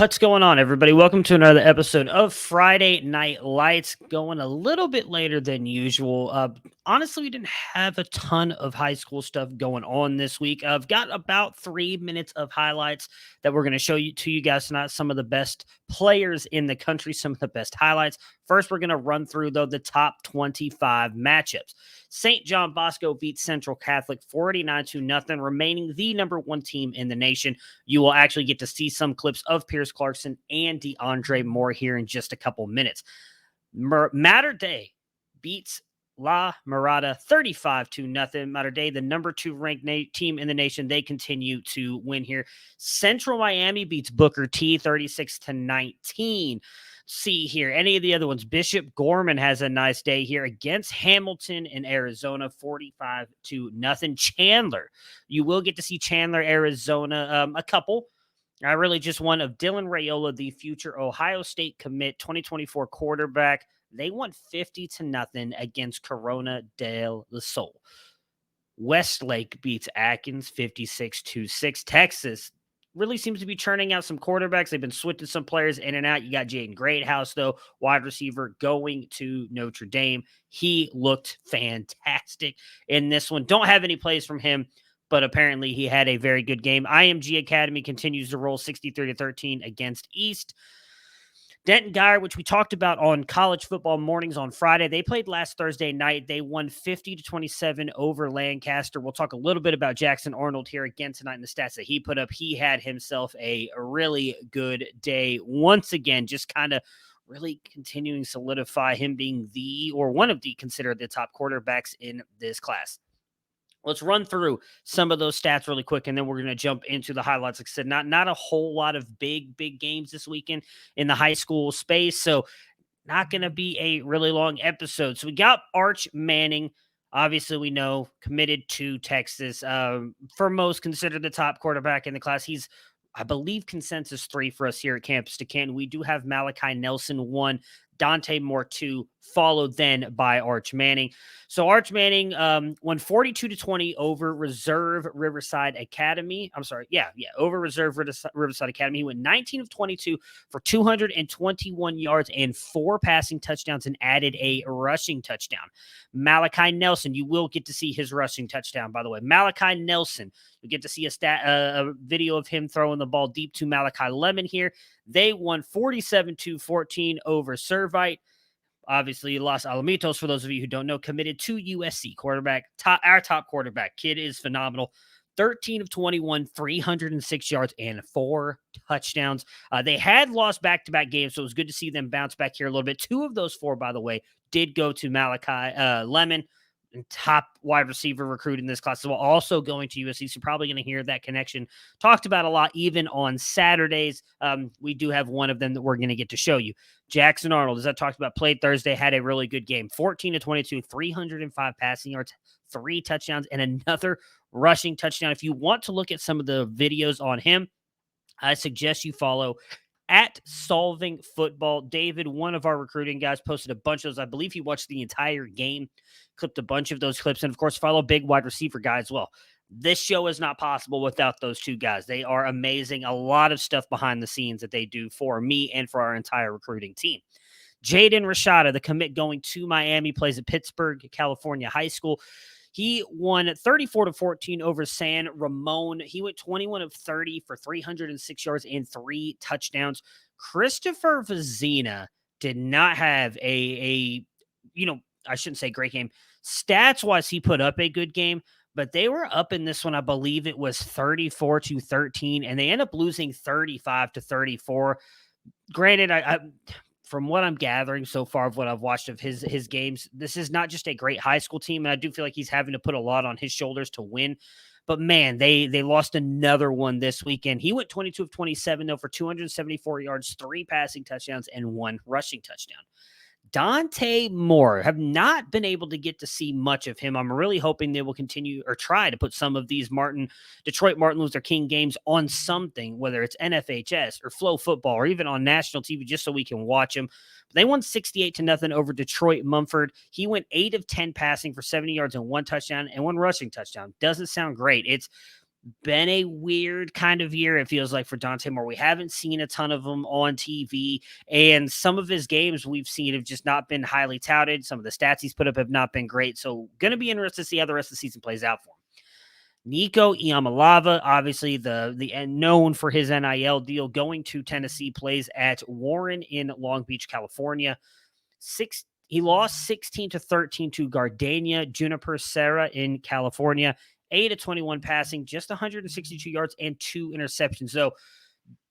What's going on, everybody? Welcome to another episode of Friday Night Lights. Going a little bit later than usual. Honestly, we didn't have a ton of high school stuff going on this week. I've got about 3 minutes of highlights that we're going to show you guys tonight. Some of the best players in the country, some of the best highlights. First, we're going to run through, though, the top 25 matchups. St. John Bosco beats Central Catholic 49-0, remaining the number one team in the nation. You will actually get to see some clips of Pierce Clarkson and DeAndre Moore here in just a couple minutes. Mater Dei beats La Mirada 35-0. Mater Dei, the number 2 ranked team in the nation, they continue to win here. Central Miami beats Booker T 36-19. See here, any of the other ones. Bishop Gorman has a nice day here against Hamilton in Arizona, 45-0. Chandler, you will get to see Chandler, Arizona, a couple. I really just one of Dillon Rayola, the future Ohio State commit 2024 quarterback. They won 50-0 against Corona del Sol. Westlake beats Atkins 56-6. Texas really seems to be churning out some quarterbacks. They've been switching some players in and out. You got Jaden Greathouse, though, wide receiver, going to Notre Dame. He looked fantastic in this one. Don't have any plays from him, but apparently he had a very good game. IMG Academy continues to roll 63-13 against East. Denton Guyer, which we talked about on College Football Mornings on Friday, they played last Thursday night. They won 50-27 over Lancaster. We'll talk a little bit about Jackson Arnold here again tonight in the stats that he put up. He had himself a really good day once again, just kind of really continuing to solidify him being the, or one of the, considered the top quarterbacks in this class. Let's run through some of those stats really quick, and then we're going to jump into the highlights. Like I said, not a whole lot of big games this weekend in the high school space, so not going to be a really long episode. So we got Arch Manning. Obviously, we know, committed to Texas. For most, considered the top quarterback in the class. He's, I believe, consensus 3 for us here at Campus to Canton. We do have Malachi Nelson 1, Dante Moore 2, followed then by Arch Manning. So Arch Manning won 42-20 over Reserve Riverside Academy. Over Reserve Riverside Academy. He went 19 of 22 for 221 yards and 4 passing touchdowns and added a rushing touchdown. Malachi Nelson, you will get to see his rushing touchdown, by the way. Malachi Nelson, you get to see a video of him throwing the ball deep to Malachi Lemon here. They won 47-14 over Servite. Obviously, Los Alamitos, for those of you who don't know, committed to USC quarterback. Our top quarterback. Kid is phenomenal. 13 of 21, 306 yards, and 4 touchdowns. They had lost back-to-back games, so it was good to see them bounce back here a little bit. 2 of those 4, by the way, did go to Malachi Lemon, and top wide receiver recruit in this class as well, also going to USC. So probably going to hear that connection talked about a lot, even on Saturdays. We do have one of them that we're going to get to show you. Jackson Arnold, as I talked about, played Thursday, had a really good game. 14-22, 305 passing yards, 3 touchdowns, and another rushing touchdown. If you want to look at some of the videos on him, I suggest you follow at Solving Football. David, one of our recruiting guys, posted a bunch of those. I believe he watched the entire game, clipped a bunch of those clips, and of course, follow big wide receiver guy as well. This show is not possible without those 2 guys. They are amazing. A lot of stuff behind the scenes that they do for me and for our entire recruiting team. Jaden Rashada, the commit going to Miami, plays at Pittsburgh, California High School. He won 34-14 over San Ramon. He went 21 of 30 for 306 yards and 3 touchdowns. Christopher Vazina did not have I shouldn't say great game. Stats-wise, he put up a good game, but they were up in this one. I believe it was 34-13, and they end up losing 35-34. Granted, I from what I'm gathering so far of what I've watched of his games, this is not just a great high school team, and I do feel like he's having to put a lot on his shoulders to win. But, man, they lost another one this weekend. He went 22 of 27, though, for 274 yards, 3 passing touchdowns, and 1 rushing touchdown. Dante Moore, have not been able to get to see much of him. I'm really hoping they will continue or try to put some of these Detroit Martin Luther King games on something, whether it's NFHS or Flow Football or even on national TV, just so we can watch them. But they won 68-0 over Detroit Mumford. He went 8 of 10 passing for 70 yards and 1 touchdown and 1 rushing touchdown. Doesn't sound great. It's been a weird kind of year. It feels like for Dante Moore, we haven't seen a ton of him on TV, and some of his games we've seen have just not been highly touted. Some of the stats he's put up have not been great. So going to be interested to see how the rest of the season plays out for him. Nico Iamalava, obviously the known for his NIL deal, going to Tennessee, plays at Warren in Long Beach, California. He lost 16-13 to Gardenia Juniper Serra in California. 8-21 passing, just 162 yards and 2 interceptions. So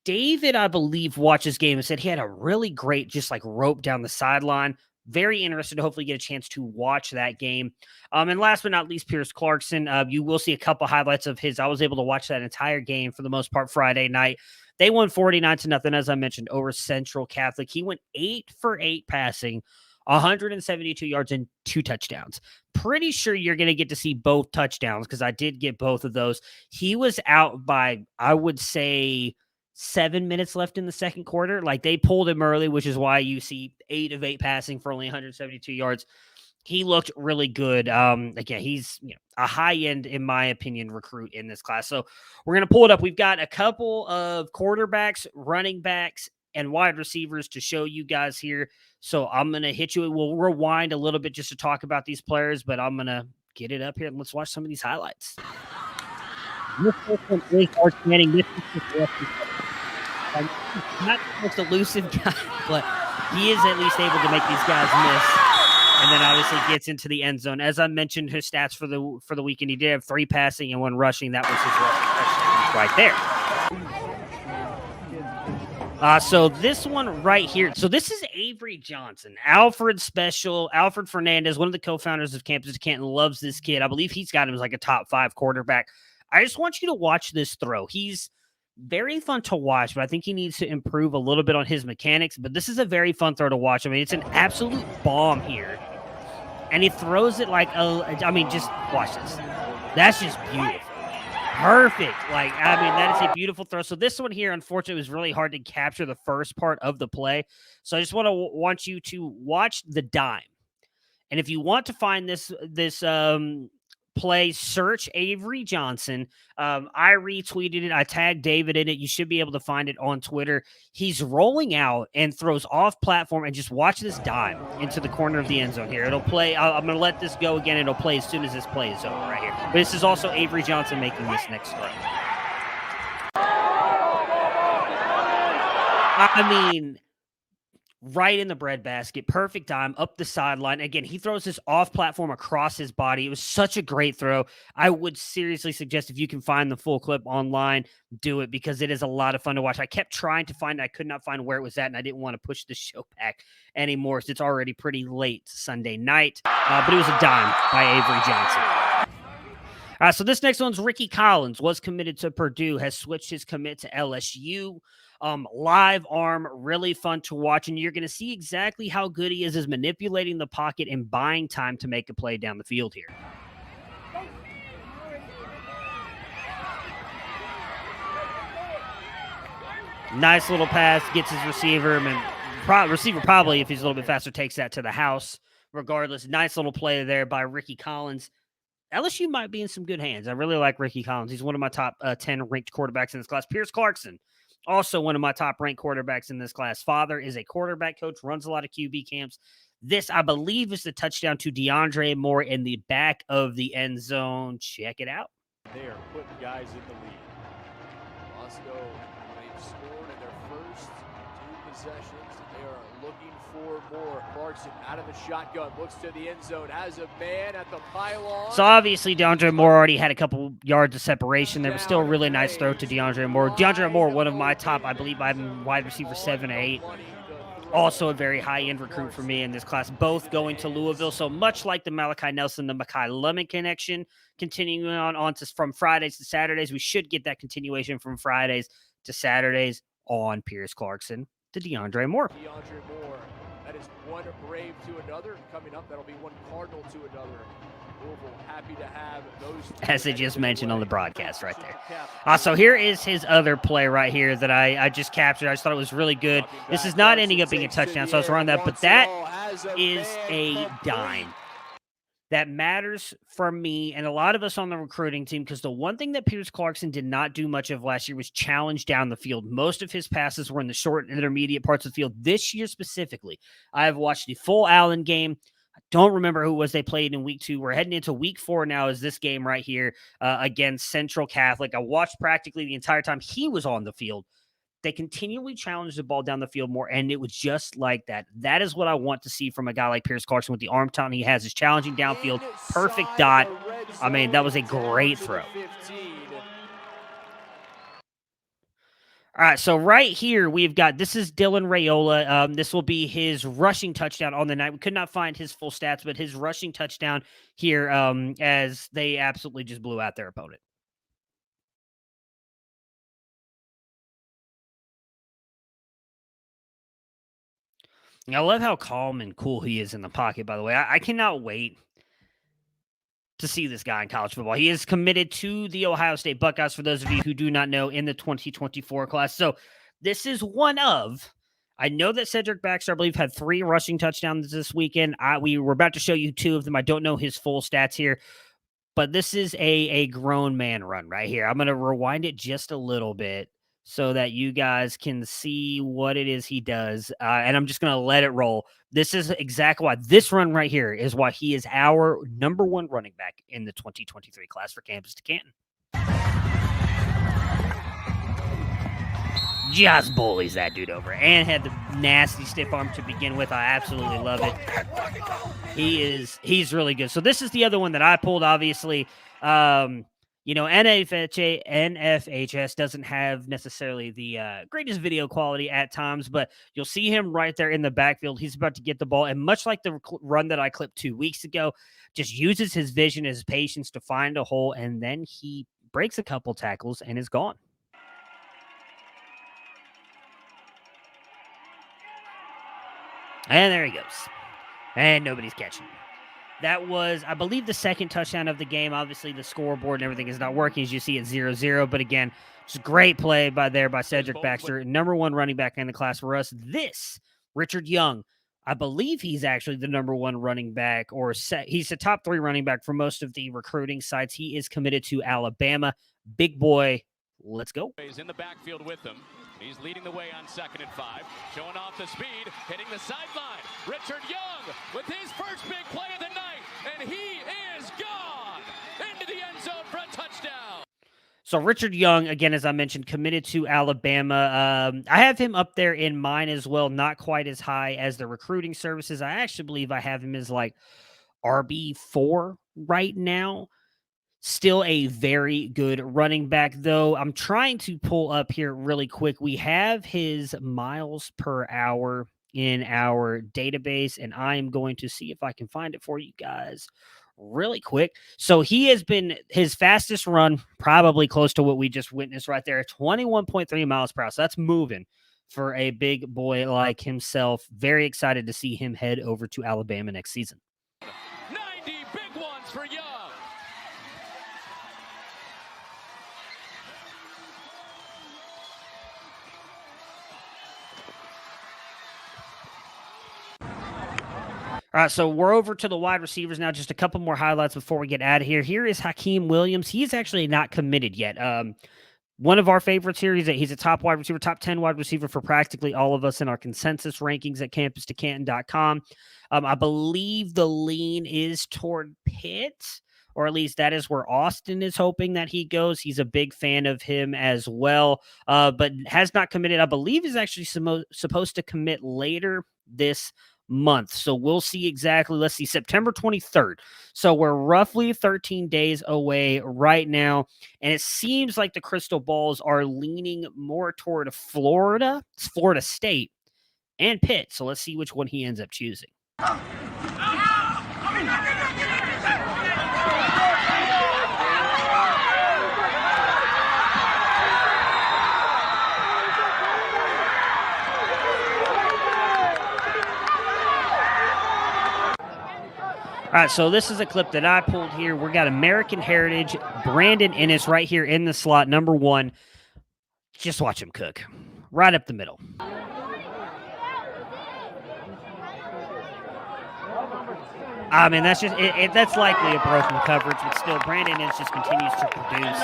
David, I believe, watched this game and said he had a really great just like rope down the sideline. Very interested to hopefully get a chance to watch that game. And last but not least, Pierce Clarkson. You will see a couple highlights of his. I was able to watch that entire game for the most part Friday night. They won 49-0, as I mentioned, over Central Catholic. He went 8 for 8 passing, 172 yards and 2 touchdowns. Pretty sure you're going to get to see both touchdowns because I did get both of those. He was out by, I would say, 7 minutes left in the second quarter. Like they pulled him early, which is why you see 8 of 8 passing for only 172 yards. He looked really good. Again, he's a high end, in my opinion, recruit in this class. So we're going to pull it up. We've got a couple of quarterbacks, running backs, and wide receivers to show you guys here. So I'm going to hit you. We'll rewind a little bit just to talk about these players, but I'm going to get it up here and let's watch some of these highlights. This one is Arch Manning. This is not the most elusive guy, but he is at least able to make these guys miss. And then obviously gets into the end zone. As I mentioned, his stats for the weekend, he did have 3 passing and 1 rushing. That was his rushing touchdown right there. So this one right here. So this is Avery Johnson, Alfred Fernandez, one of the co-founders of Campus Canton, loves this kid. I believe he's got him as like a top 5 quarterback. I just want you to watch this throw. He's very fun to watch, but I think he needs to improve a little bit on his mechanics. But this is a very fun throw to watch. I mean, it's an absolute bomb here. And he throws it like, just watch this. That's just beautiful. Perfect. That is a beautiful throw. So this one here, unfortunately, was really hard to capture the first part of the play. So I just want you to watch the dime. And if you want to find this play, search Avery Johnson. I retweeted it. I tagged David in it. You should be able to find it on Twitter. He's rolling out and throws off platform, and just watch this dime into the corner of the end zone here. It'll play. I'm going to let this go again. It'll play as soon as this play is over right here. But this is also Avery Johnson making this next throw. Right in the breadbasket, perfect dime, up the sideline. Again, he throws this off platform across his body. It was such a great throw. I would seriously suggest if you can find the full clip online, do it because it is a lot of fun to watch. I kept trying to find it. I could not find where it was at, and I didn't want to push the show back anymore. So it's already pretty late Sunday night, but it was a dime by Avery Johnson. So this next one's Ricky Collins, was committed to Purdue, has switched his commit to LSU. Live arm, really fun to watch, and you're going to see exactly how good he is manipulating the pocket and buying time to make a play down the field here. Nice little pass, gets his receiver, and receiver probably, if he's a little bit faster, takes that to the house. Regardless, nice little play there by Ricky Collins. LSU might be in some good hands. I really like Ricky Collins. He's one of my top 10 ranked quarterbacks in this class. Pierce Clarkson, also one of my top ranked quarterbacks in this class. Father is a quarterback coach, runs a lot of QB camps. This, I believe, is the touchdown to DeAndre Moore in the back of the end zone. Check it out. They are putting guys in the lead. Moscow, they've scored in their first 2 possessions. They are looking for more. Clarkson out of the shotgun, looks to the end zone, has a man at the pylon. So obviously DeAndre Moore already had a couple yards of separation. There was still a really nice throw to DeAndre Moore. DeAndre Moore, one of my top, I believe I'm wide receiver 7 or 8. Also a very high-end recruit for me in this class, both going to Louisville. So much like the Malachi Nelson, the Mekhi Lemon connection, continuing on to, from Fridays to Saturdays, we should get that continuation from Fridays to Saturdays on Pierce Clarkson to DeAndre Moore. DeAndre Moore, that is one Brave to another. Coming up, that'll be one Cardinal to another. Louisville happy to have those two, as they just mentioned on the broadcast right there. So here is his other play right here that I just captured. I just thought it was really good. This is not ending up being a touchdown, so I was running that, but that is a dime. that matters for me and a lot of us on the recruiting team, because the one thing that Pierce Clarkson did not do much of last year was challenge down the field. Most of his passes were in the short and intermediate parts of the field. This year specifically, I have watched the full Allen game. I don't remember who it was they played in week 2. We're heading into week 4 now, is this game right here against Central Catholic. I watched practically the entire time he was on the field. They continually challenged the ball down the field more, and it was just like that. That is what I want to see from a guy like Pierce Clarkson with the arm talent he has, is challenging downfield. Perfect dot. I mean, that was a great throw. All right, so right here we've got, this is Dillon Rayola. This will be his rushing touchdown on the night. We could not find his full stats, but his rushing touchdown here as they absolutely just blew out their opponent. I love how calm and cool he is in the pocket, by the way. I cannot wait to see this guy in college football. He is committed to the Ohio State Buckeyes, for those of you who do not know, in the 2024 class. So this is one of, I know that Cedric Baxter, I believe, had 3 rushing touchdowns this weekend. We were about to show you 2 of them. I don't know his full stats here, but this is a grown man run right here. I'm going to rewind it just a little bit so that you guys can see what it is he does. And I'm just going to let it roll. This is exactly why this run right here is why he is our number 1 running back in the 2023 class for Campus to Canton. Just bullies that dude over and had the nasty stiff arm to begin with. I absolutely love it. He's really good. So this is the other one that I pulled, obviously. NFHS doesn't have necessarily the greatest video quality at times, but you'll see him right there in the backfield. He's about to get the ball, and much like the run that I clipped 2 weeks ago, just uses his vision, his patience to find a hole, and then he breaks a couple tackles and is gone. And there he goes. And nobody's catching him. That was, I believe, the second touchdown of the game. Obviously, the scoreboard and everything is not working, as you see at 0-0. But again, just great play by Cedric Baxter, number 1 running back in the class for us. This, Richard Young, I believe he's actually the number 1 running back, or he's the top 3 running back for most of the recruiting sites. He is committed to Alabama. Big boy, let's go. He's in the backfield with them. He's leading the way on 2nd and 5, showing off the speed, hitting the sideline. Richard Young with his first big play of the night, and he is gone into the end zone for a touchdown. So Richard Young, again, as I mentioned, committed to Alabama. I have him up there in mine as well, not quite as high as the recruiting services. I actually believe I have him as like RB4 right now. Still a very good running back, though. I'm trying to pull up here really quick. We have his miles per hour in our database, and I am going to see if I can find it for you guys really quick. So he has been his fastest run, probably close to what we just witnessed right there, 21.3 miles per hour. So that's moving for a big boy like himself. Very excited to see him head over to Alabama next season. 90 big ones for Young. All right, so we're over to the wide receivers now. Just a couple more highlights before we get out of here. Here is Hakeem Williams. He's actually not committed yet. One of our favorites here. He's a top wide receiver, top 10 wide receiver for practically all of us in our consensus rankings at campustocanton.com. I believe the lean is toward Pitt, or at least that is where Austin is hoping that he goes. He's a big fan of him as well, but has not committed. I believe is actually supposed to commit later this month. So we'll see exactly. Let's see, September 23rd. So we're roughly 13 days away right now. And it seems like the crystal balls are leaning more toward Florida State, and Pitt. So let's see which one he ends up choosing. All right, so this is a clip that I pulled here. We got American Heritage, Brandon Innis right here in the slot, number 1. Just watch him cook. Right up the middle. I mean, that's just that's likely a broken coverage, but still, Brandon Innis just continues to produce.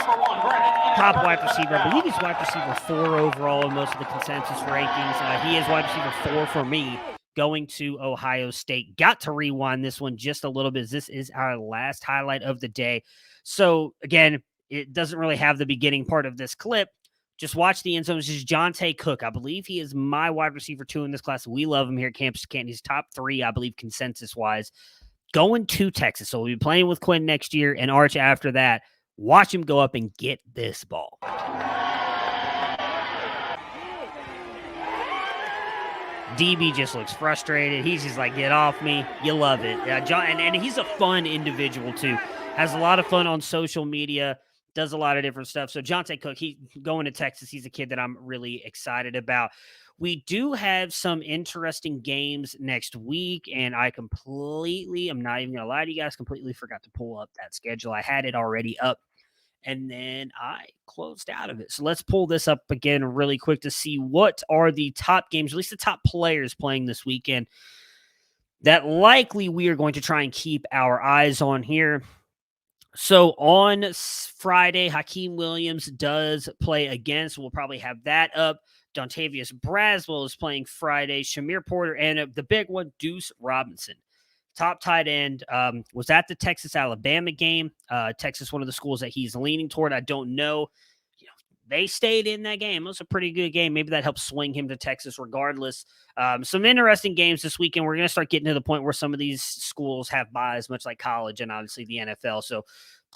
Top wide receiver, I believe he's wide receiver 4 overall in most of the consensus rankings. He is wide receiver 4 for me going to Ohio State. Got to rewind this one just a little bit. This is our last highlight of the day. So again, it doesn't really have the beginning part of this clip. Just watch the end zone. This is Jonte Cook. I believe he is my wide receiver 2 in this class. We love him here at Campus Canton. He's top 3, I believe, consensus-wise. Going to Texas. So we'll be playing with Quinn next year and Arch after that. Watch him go up and get this ball. DB just looks frustrated. He's just like, get off me. You love it. John, and he's a fun individual, too. Has a lot of fun on social media. Does a lot of different stuff. So Jonte Cook, he going to Texas. He's a kid that I'm really excited about. We do have some interesting games next week, and I'm not even going to lie to you guys, completely forgot to pull up that schedule. I had it already up, and then I closed out of it. So let's pull this up again really quick to see what are the top games, at least the top players playing this weekend, that likely we are going to try and keep our eyes on here. So on Friday, Hakeem Williams does play again, so we'll probably have that up. Dontavius Braswell is playing Friday. Shamir Porter and the big one, Deuce Robinson. Top tight end was at the Texas-Alabama game. Texas, one of the schools that he's leaning toward. I don't know. They stayed in that game. It was a pretty good game. Maybe that helps swing him to Texas regardless. Some interesting games this weekend. We're going to start getting to the point where some of these schools have buys, much like college and obviously the NFL. So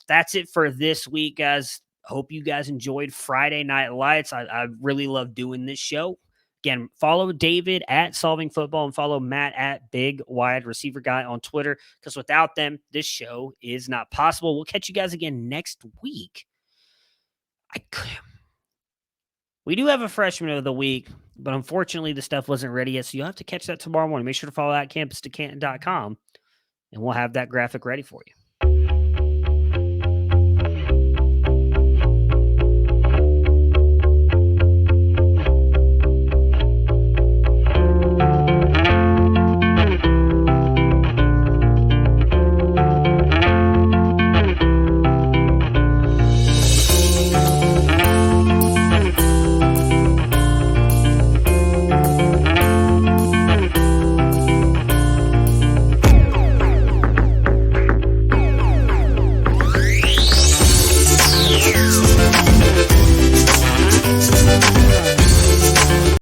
that's it for this week, guys. Hope you guys enjoyed Friday Night Lights. I really love doing this show. Again, follow David at Solving Football and follow Matt at Big Wide Receiver Guy on Twitter, because without them, this show is not possible. We'll catch you guys again next week. We do have a freshman of the week, but unfortunately the stuff wasn't ready yet, so you'll have to catch that tomorrow morning. Make sure to follow at campus2canton.com, and we'll have that graphic ready for you.